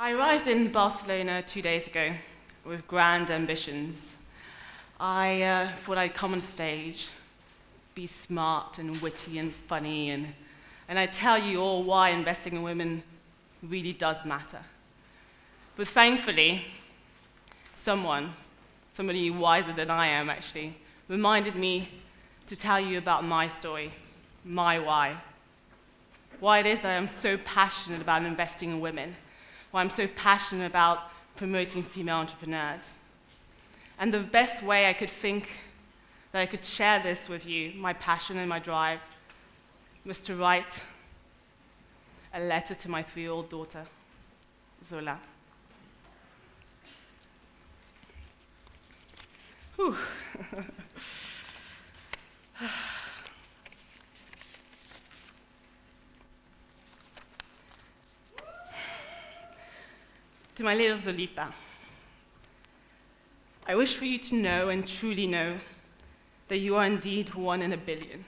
I arrived in Barcelona 2 days ago with grand ambitions. I thought I'd come on stage, be smart and witty and funny, and I'd tell you all why investing in women really does matter. But thankfully, somebody wiser than I am actually, reminded me to tell you about my story, my why. Why it is I am so passionate about investing in women, why I'm so passionate about promoting female entrepreneurs. And the best way I could think that I could share this with you, my passion and my drive, was to write a letter to my 3-year-old daughter, Zola. Whew. To my little Zolita, I wish for you to know and truly know that you are indeed one in a billion.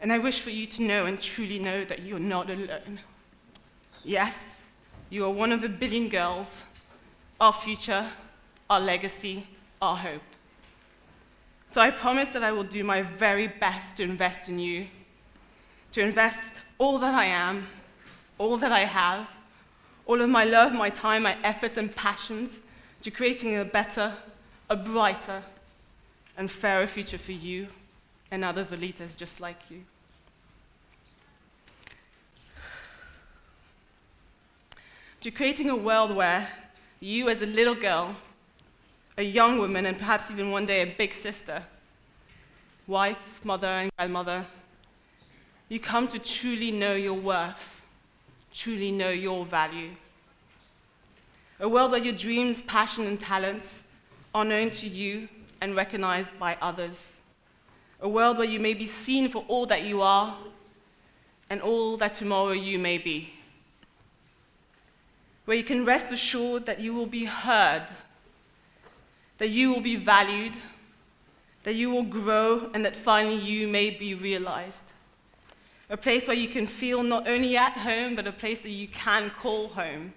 And I wish for you to know and truly know that you're not alone. Yes, you are one of the billion girls, our future, our legacy, our hope. So I promise that I will do my very best to invest in you, to invest all that I am, all that I have, all of my love, my time, my efforts and passions to creating a better, a brighter, and fairer future for you and other Zolitas just like you. To creating a world where you as a little girl, a young woman, and perhaps even one day a big sister, wife, mother, and grandmother, you come to truly know your worth, truly know your value. A world where your dreams, passion, and talents are known to you and recognized by others. A world where you may be seen for all that you are and all that tomorrow you may be. Where you can rest assured that you will be heard, that you will be valued, that you will grow, and that finally you may be realized. A place where you can feel not only at home, but a place that you can call home.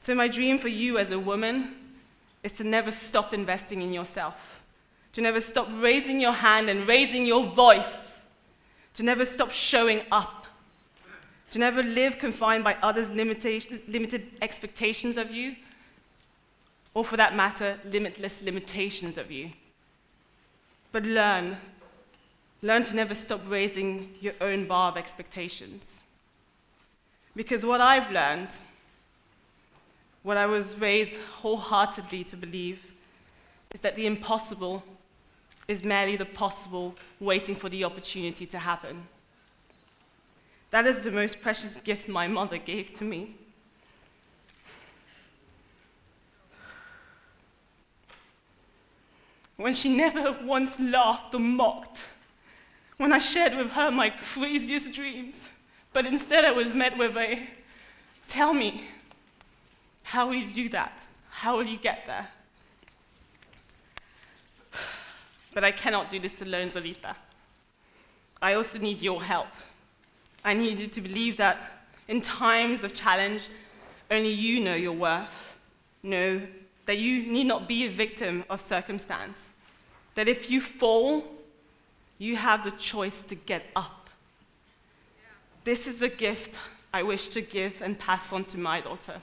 So my dream for you as a woman is to never stop investing in yourself, to never stop raising your hand and raising your voice, to never stop showing up, to never live confined by others' limited expectations of you, or for that matter, limitless limitations of you. But learn to never stop raising your own bar of expectations. Because what I've learned, what I was raised wholeheartedly to believe, is that the impossible is merely the possible waiting for the opportunity to happen. That is the most precious gift my mother gave to me. When she never once laughed or mocked, when I shared with her my craziest dreams, but instead I was met with a, tell me, how will you do that? How will you get there? But I cannot do this alone, Zolita. I also need your help. I need you to believe that in times of challenge, only you know your worth. Know that you need not be a victim of circumstance. That if you fall, you have the choice to get up. This is a gift I wish to give and pass on to my daughter.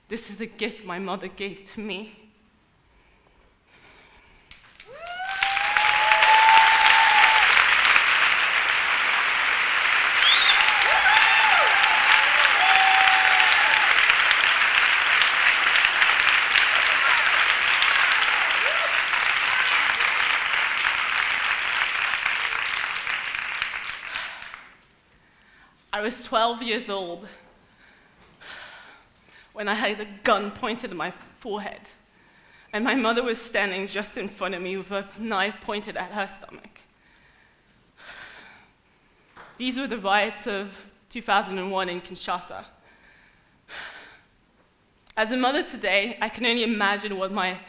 This is a gift my mother gave to me. I was 12 years old when I had a gun pointed at my forehead, and my mother was standing just in front of me with a knife pointed at her stomach. These were the riots of 2001 in Kinshasa. As a mother today, I can only imagine what my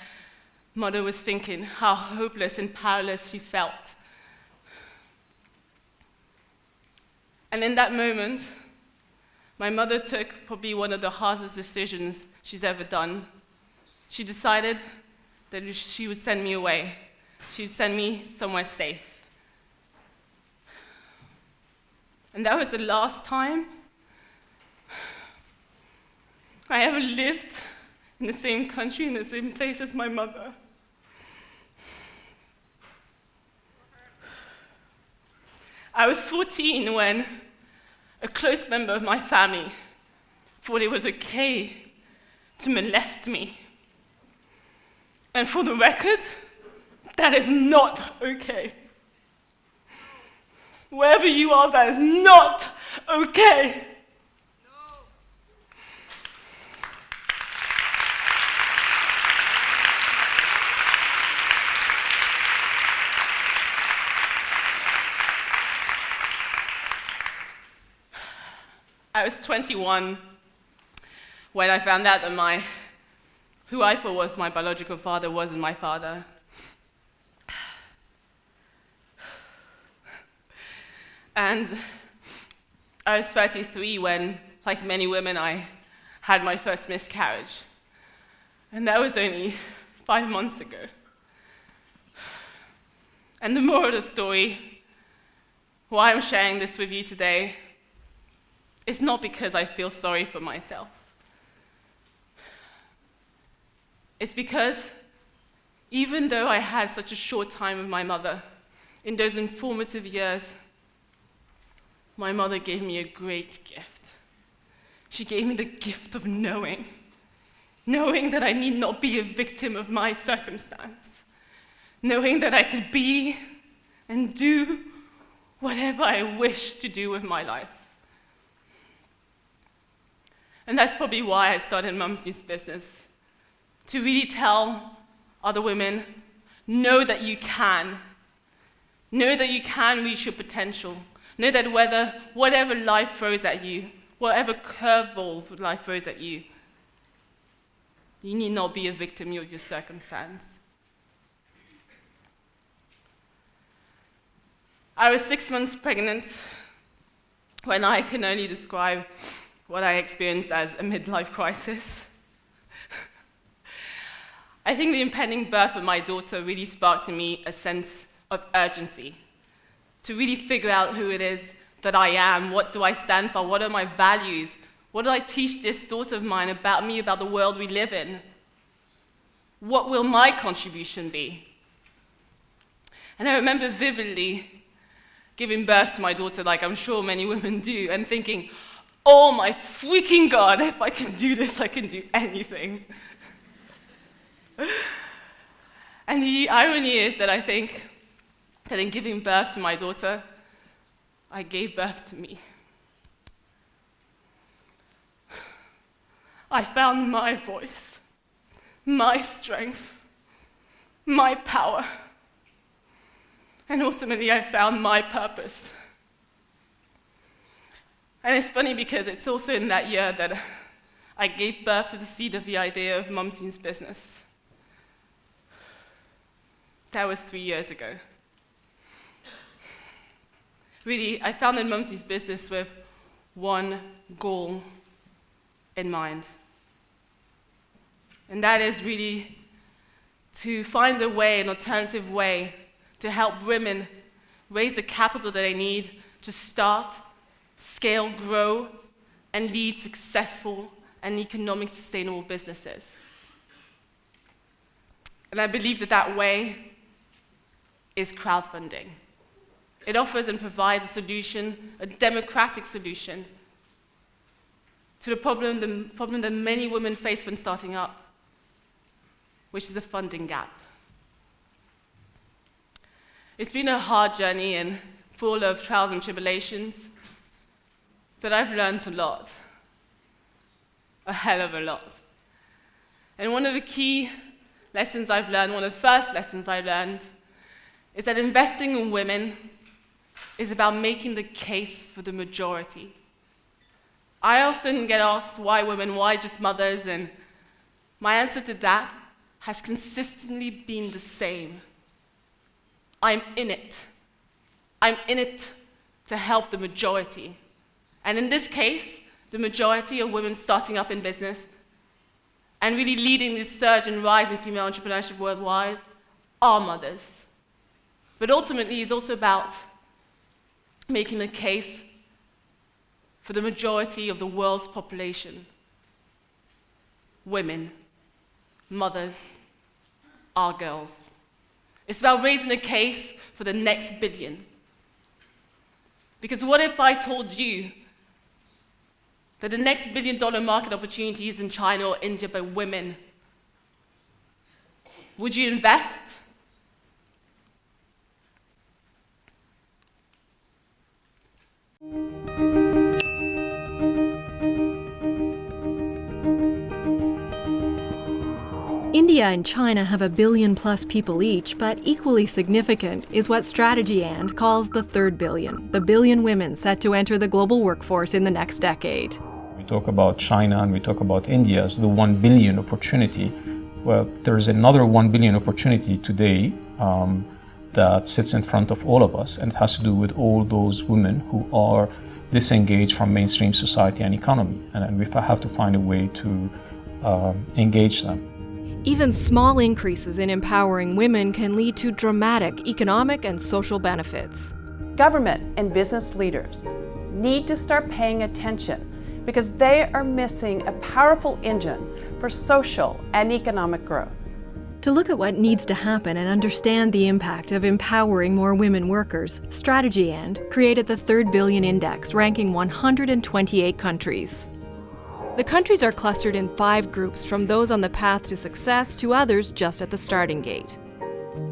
mother was thinking, how hopeless and powerless she felt. And in that moment, my mother took probably one of the hardest decisions she's ever done. She decided that she would send me away. She would send me somewhere safe. And that was the last time I ever lived in the same country, in the same place as my mother. I was 14 when a close member of my family thought it was okay to molest me. And for the record, that is not okay. Wherever you are, that is not okay. I was 21 when I found out that who I thought was my biological father wasn't my father. And I was 33 when, like many women, I had my first miscarriage. And that was only 5 months ago. And the moral of the story, why I'm sharing this with you today, is not because I feel sorry for myself. It's because even though I had such a short time with my mother, in those informative years, my mother gave me a great gift. She gave me the gift of knowing that I need not be a victim of my circumstance, knowing that I could be and do whatever I wish to do with my life. And that's probably why I started Mumsy's business, to really tell other women, know that you can. Know that you can reach your potential. Know that whatever life throws at you, whatever curveballs life throws at you, you need not be a victim of your circumstance. I was 6 months pregnant when I can only describe what I experienced as a midlife crisis. I think the impending birth of my daughter really sparked in me a sense of urgency, to really figure out who it is that I am, what do I stand for, what are my values, what do I teach this daughter of mine about me, about the world we live in? What will my contribution be? And I remember vividly giving birth to my daughter, like I'm sure many women do, and thinking, oh my freaking God, if I can do this, I can do anything. And the irony is that I think that in giving birth to my daughter, I gave birth to me. I found my voice, my strength, my power, and ultimately I found my purpose. And it's funny because it's also in that year that I gave birth to the seed of the idea of Mumsy's business. That was 3 years ago. Really, I founded Mumsy's business with one goal in mind. And that is really to find a way, an alternative way, to help women raise the capital that they need to start, scale, grow, and lead successful and economically sustainable businesses. And I believe that that way is crowdfunding. It offers and provides a solution, a democratic solution, to the problem that many women face when starting up, which is a funding gap. It's been a hard journey and full of trials and tribulations, but I've learned a lot, a hell of a lot. And one of the key lessons I've learned, one of the first lessons I learned, is that investing in women is about making the case for the majority. I often get asked why women, why just mothers, and my answer to that has consistently been the same. I'm in it. I'm in it to help the majority. And in this case, the majority of women starting up in business and really leading this surge and rise in female entrepreneurship worldwide are mothers. But ultimately, it's also about making a case for the majority of the world's population. Women, mothers, our girls. It's about raising a case for the next billion. Because what if I told you that the next billion-dollar market opportunity is in China or India, but women? Would you invest? India and China have 1 billion-plus people each, but equally significant is what Strategy And calls the third billion, the billion women set to enter the global workforce in the next decade. We talk about China and we talk about India as the 1 billion opportunity. Well, there's another 1 billion opportunity today that sits in front of all of us, and it has to do with all those women who are disengaged from mainstream society and economy, and we have to find a way to engage them. Even small increases in empowering women can lead to dramatic economic and social benefits. Government and business leaders need to start paying attention because they are missing a powerful engine for social and economic growth. To look at what needs to happen and understand the impact of empowering more women workers, Strategy And created the Third Billion Index, ranking 128 countries. The countries are clustered in 5 groups, from those on the path to success to others just at the starting gate.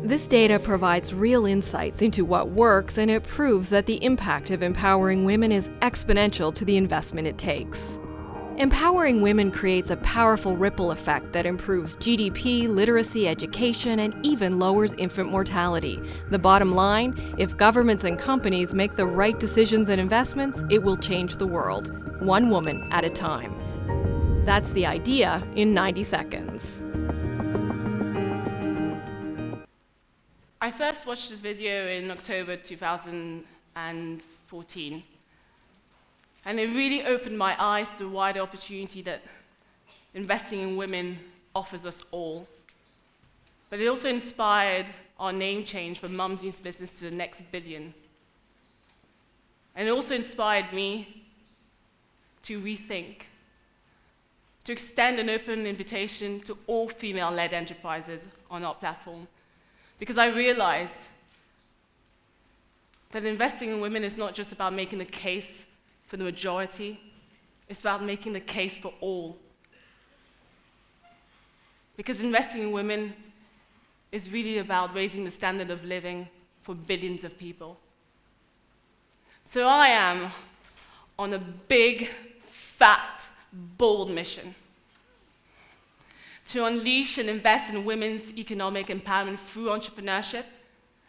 This data provides real insights into what works, and it proves that the impact of empowering women is exponential to the investment it takes. Empowering women creates a powerful ripple effect that improves GDP, literacy, education, and even lowers infant mortality. The bottom line, if governments and companies make the right decisions and investments, it will change the world, one woman at a time. That's the idea in 90 seconds. I first watched this video in October 2014, and it really opened my eyes to the wider opportunity that investing in women offers us all. But it also inspired our name change from Mumsy's Business to the Next Billion. And it also inspired me to rethink, to extend an open invitation to all female-led enterprises on our platform. Because I realized that investing in women is not just about making the case for the majority, it's about making the case for all. Because investing in women is really about raising the standard of living for billions of people. So I am on a big, fat, bold mission to unleash and invest in women's economic empowerment through entrepreneurship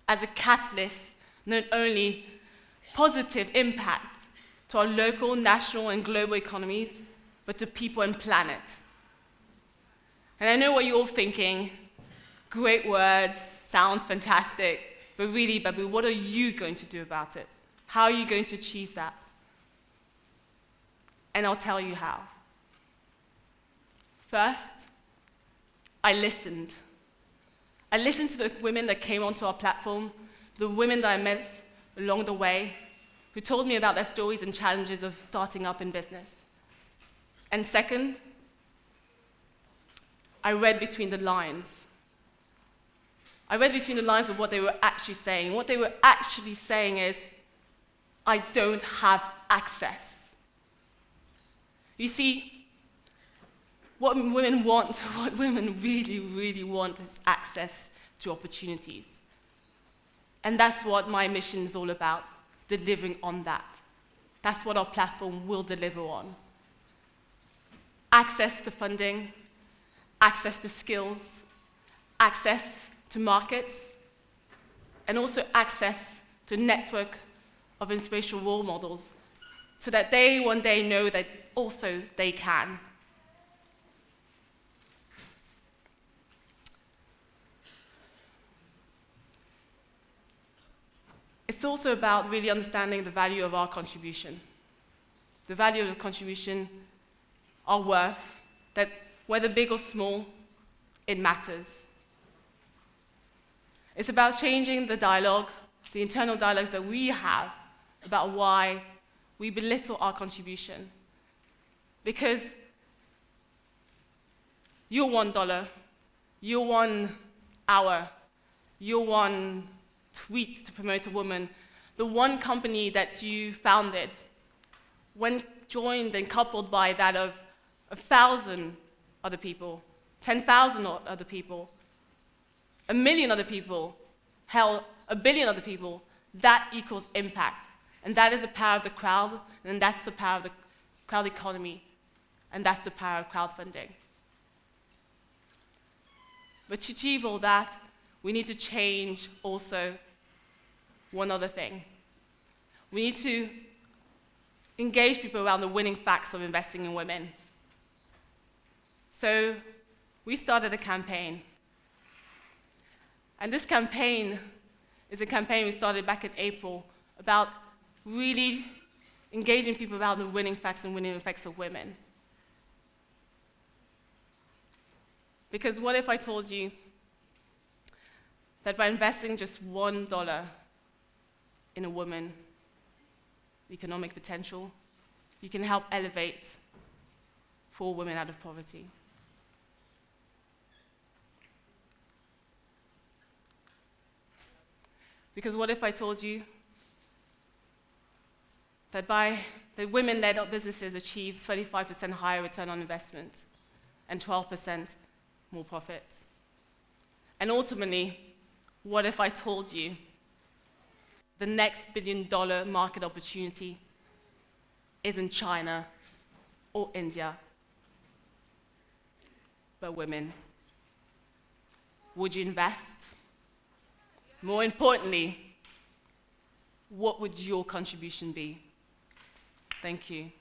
as a catalyst, not only positive impact to our local, national, and global economies, but to people and planet. And I know what you're all thinking, great words, sounds fantastic, but really, Babou, what are you going to do about it? How are you going to achieve that? And I'll tell you how. First, I listened. I listened to the women that came onto our platform, the women that I met along the way, who told me about their stories and challenges of starting up in business. And second, I read between the lines. I read between the lines of what they were actually saying. What they were actually saying is, I don't have access. You see, what women want, what women really, really want is access to opportunities. And that's what my mission is all about, delivering on that. That's what our platform will deliver on. Access to funding, access to skills, access to markets, and also access to a network of inspirational role models so that they one day know that also they can. It's also about really understanding the value of our contribution. the value of the contribution, our worth, that whether big or small, it matters. It's about changing the dialogue, the internal dialogues that we have about why we belittle our contribution. Because your $1, your 1 hour, your 1 tweet to promote a woman, the one company that you founded, when joined and coupled by that of 1,000 other people, 10,000 other people, 1 million other people, hell, 1 billion other people, that equals impact. And that is the power of the crowd, and that's the power of the crowd economy, and that's the power of crowdfunding. But to achieve all that, we need to change also one other thing. We need to engage people around the winning facts of investing in women. So we started a campaign. And this campaign is a campaign we started back in April about really engaging people around the winning facts and winning effects of women. Because what if I told you that by investing just $1 in a woman, the economic potential, you can help elevate 4 women out of poverty? Because what if I told you that that women-led businesses achieve 35% higher return on investment and 12% more profit? And ultimately, what if I told you the next billion-dollar market opportunity isn't China or India, but women? Would you invest? More importantly, what would your contribution be? Thank you.